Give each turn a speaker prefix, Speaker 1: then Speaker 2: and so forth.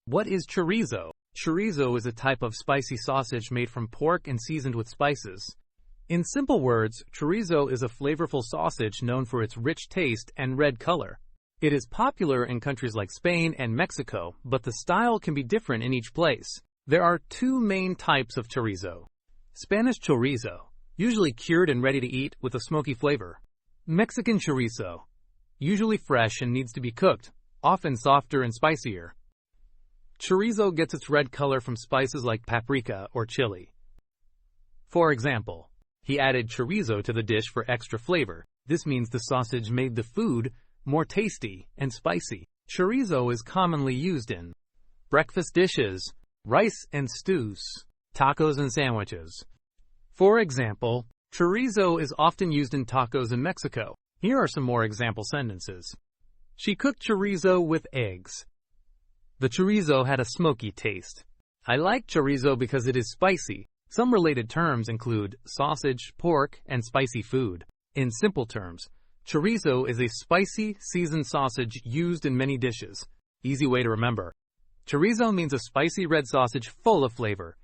Speaker 1: What is chorizo? Chorizo is a type of spicy sausage made from pork and seasoned with spices. In simple words, chorizo is a flavorful sausage known for its rich taste and red color. It is popular in countries like Spain and Mexico, but the style can be different in each place. There are two main types of chorizo. Spanish chorizo, usually cured and ready to eat with a smoky flavor. Mexican chorizo, usually fresh and needs to be cooked, often softer and spicier. Chorizo gets its red color from spices like paprika or chili. For example, he added chorizo to the dish for extra flavor. This means the sausage made the food more tasty and spicy. Chorizo is commonly used in breakfast dishes, rice and stews, tacos and sandwiches. For example, chorizo is often used in tacos in Mexico. Here are some more example sentences. She cooked chorizo with eggs. The chorizo had a smoky taste. I like chorizo because it is spicy. Some related terms include sausage, pork, and spicy food. In simple terms, chorizo is a spicy, seasoned sausage used in many dishes. Easy way to remember. Chorizo means a spicy red sausage full of flavor.